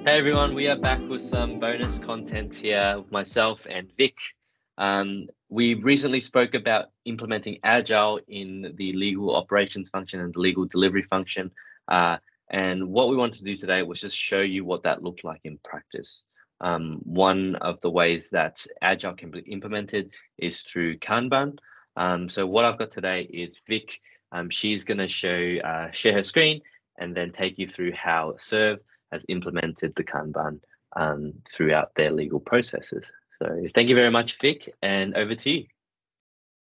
Hey everyone, we are back with some bonus content here with myself and Vic. We recently spoke about implementing Agile in the legal operations function and the legal delivery function. And what we wanted to do today was just show you what that looked like in practice. One of the ways that Agile can be implemented is through Kanban. So what I've got today is Vic. She's going to share her screen and then take you through how SERV has implemented the Kanban throughout their legal processes. So thank you very much, Vic, and over to you.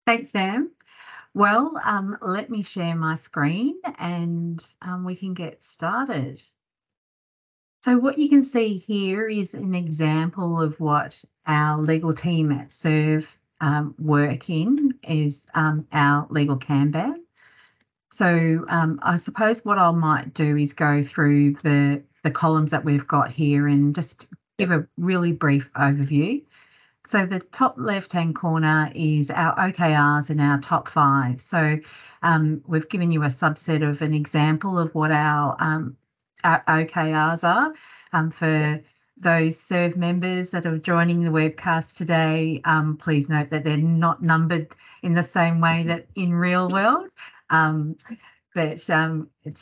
Thanks, Sam. Well, let me share my screen and we can get started. So what you can see here is an example of what our legal team at SERV work in is our legal Kanban. So I suppose what I might do is go through the columns that we've got here and just give a really brief overview. So the top left-hand corner is our OKRs and our top 5. So we've given you a subset of an example of what our OKRs are. For those SERV members that are joining the webcast today, please note that they're not numbered in the same way that in real world. But it's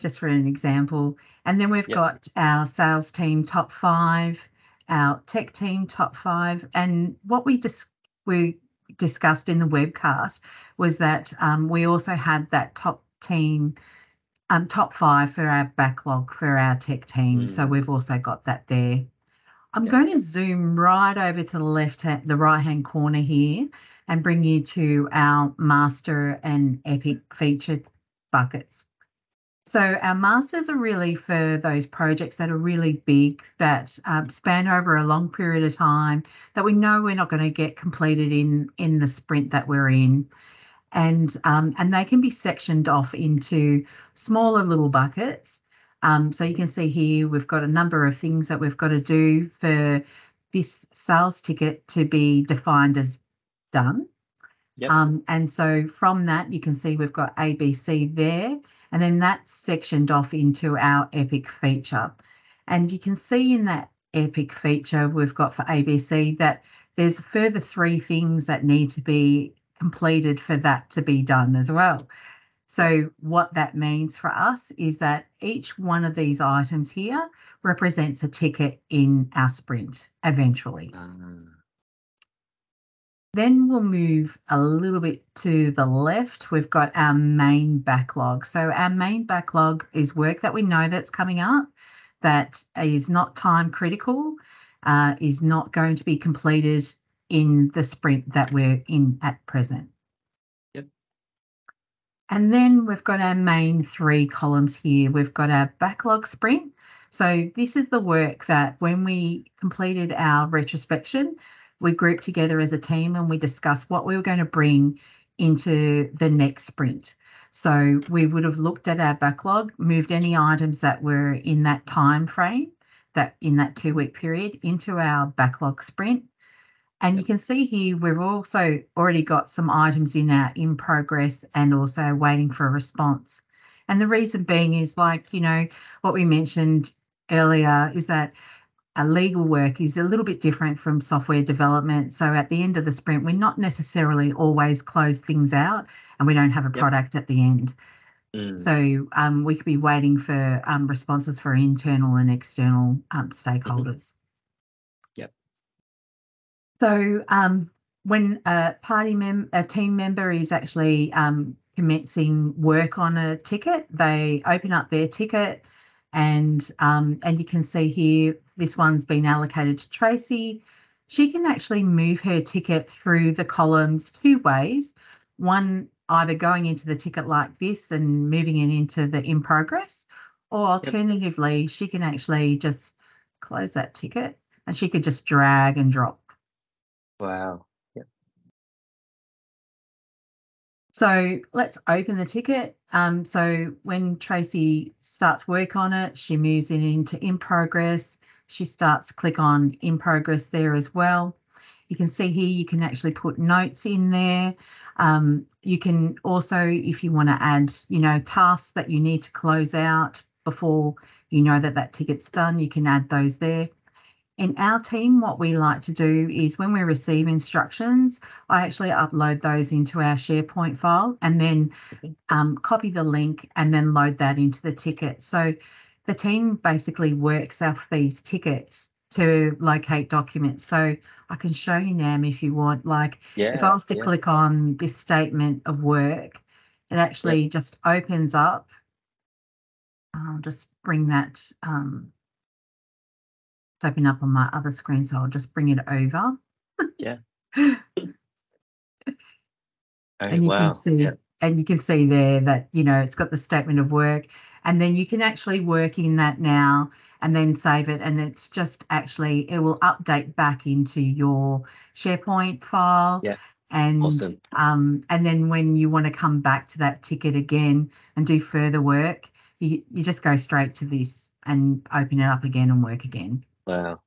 just for an example. And then we've got our sales team top 5, our tech team top 5, and what we discussed in the webcast was that we also had that top 5 for our backlog for our tech team. So we've also got that there. I'm going to zoom right over to the right-hand corner here and bring you to our master and epic feature buckets. So our masters are really for those projects that are really big, that span over a long period of time, that we know we're not going to get completed in the sprint that we're in. And they can be sectioned off into smaller little buckets. So you can see here we've got a number of things that we've got to do for this sales ticket to be defined as done. And so from that, you can see we've got ABC there, and then that's sectioned off into our epic feature. And you can see in that epic feature we've got for ABC that there's a further 3 things that need to be completed for that to be done as well. So what that means for us is that each one of these items here represents a ticket in our sprint eventually. Then we'll move a little bit to the left. We've got our main backlog. So our main backlog is work that we know that's coming up, that is not time critical, is not going to be completed in the sprint that we're in at present. And then we've got our main 3 columns here. We've got our backlog sprint. So this is the work that when we completed our retrospection, we grouped together as a team and we discussed what we were going to bring into the next sprint. So we would have looked at our backlog, moved any items that were in that time frame, that in that 2-week period, into our backlog sprint. And you can see here we've also already got some items in our in progress and also waiting for a response. And the reason being is, like, you know, what we mentioned earlier is that legal work is a little bit different from software development. So at the end of the sprint, we're not necessarily always close things out and we don't have a product at the end. So we could be waiting for responses for internal and external stakeholders. So when a team member is actually commencing work on a ticket, they open up their ticket, and you can see here this one's been allocated to Tracy. She can actually move her ticket through the columns 2 ways. One, either going into the ticket like this and moving it into the in progress, or alternatively, she can actually just close that ticket and she could just drag and drop. Wow. So let's open the ticket. So when Tracy starts work on it, she moves it into in progress. She starts to click on in progress there as well. You can see here you can actually put notes in there. You can also, if you want to add, you know, tasks that you need to close out, before you know that ticket's done, you can add those there. In our team, what we like to do is when we receive instructions, I actually upload those into our SharePoint file and then copy the link and then load that into the ticket. So the team basically works off these tickets to locate documents. So I can show you, Nam, if you want. Like if I was to click on this statement of work, it actually just opens up. I'll just bring that. It's open up on my other screen, so I'll just bring it over. Yeah. And you can see, and you can see there that, you know, it's got the statement of work, and then you can actually work in that now and then save it, and it's just actually, it will update back into your SharePoint file. Yeah. And awesome. And then when you want to come back to that ticket again and do further work, you just go straight to this and open it up again and work again. Wow.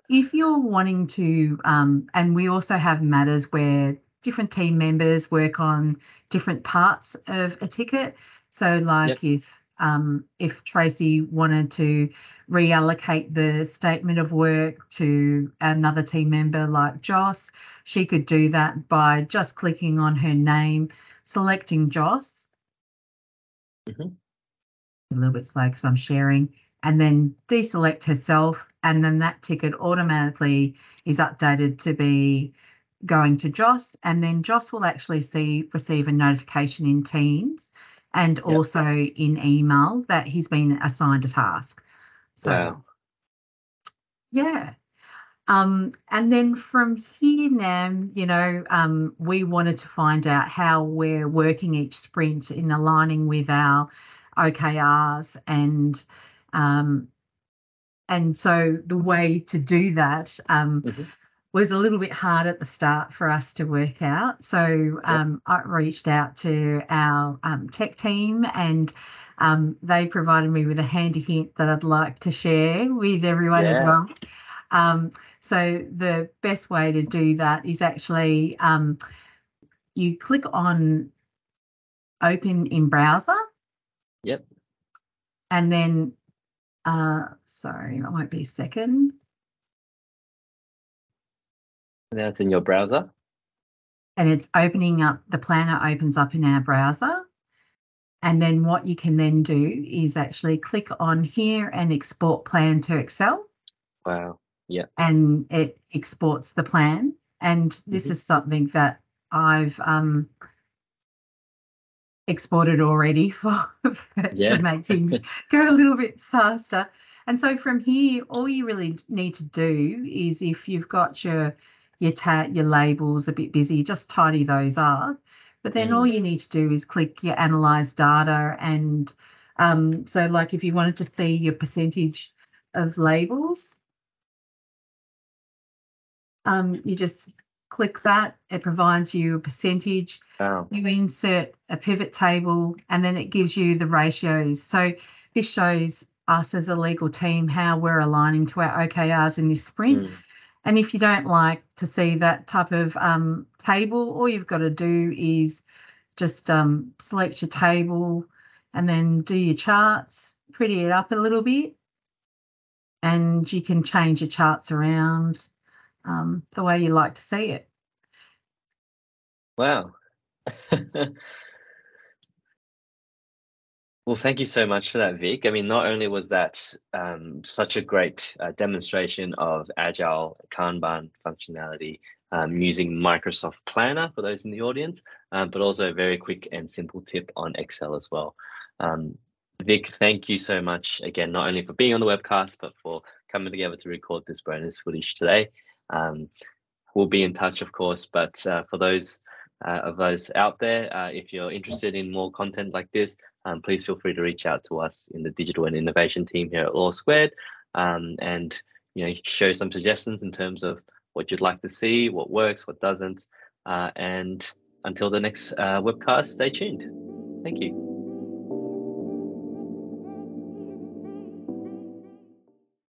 If you're wanting to, and we also have matters where different team members work on different parts of a ticket. So like if Tracy wanted to reallocate the statement of work to another team member like Joss, she could do that by just clicking on her name, selecting Joss. A little bit slow because I'm sharing, and then deselect herself, and then that ticket automatically is updated to be going to Joss, and then Joss will actually receive a notification in Teams and also in email that he's been assigned a task. So yeah. And then from here, Nam, you know, we wanted to find out how we're working each sprint in aligning with our OKRs, and so the way to do that was a little bit hard at the start for us to work out. So I reached out to our tech team, and they provided me with a handy hint that I'd like to share with everyone as well. So the best way to do that is actually you click on open in browser. And then, sorry, it won't be a second. And that's in your browser. And it's opening up, the planner opens up in our browser. And then what you can then do is actually click on here and export plan to Excel. Wow. Yeah. And it exports the plan. And this is something that I've exported already to make things go a little bit faster. And so from here, all you really need to do is, if you've got your labels a bit busy, just tidy those up. But then all you need to do is click your analyze data. And so like if you wanted to see your percentage of labels, you just click that. It provides you a percentage. You insert a pivot table, and then it gives you the ratios. So this shows us as a legal team how we're aligning to our OKRs in this sprint. And if you don't like to see that type of table, all you've got to do is just select your table and then do your charts, pretty it up a little bit, and you can change your charts around the way you like to see it. Wow. Well, thank you so much for that, Vic. I mean, not only was that such a great demonstration of Agile Kanban functionality using Microsoft Planner for those in the audience, but also a very quick and simple tip on Excel as well. Vic, thank you so much again, not only for being on the webcast, but for coming together to record this bonus footage today. We'll be in touch, of course, but for those of those out there, if you're interested in more content like this, please feel free to reach out to us in the digital and innovation team here at Law Squared, and show some suggestions in terms of what you'd like to see, what works, what doesn't, and until the next webcast, stay tuned. Thank you.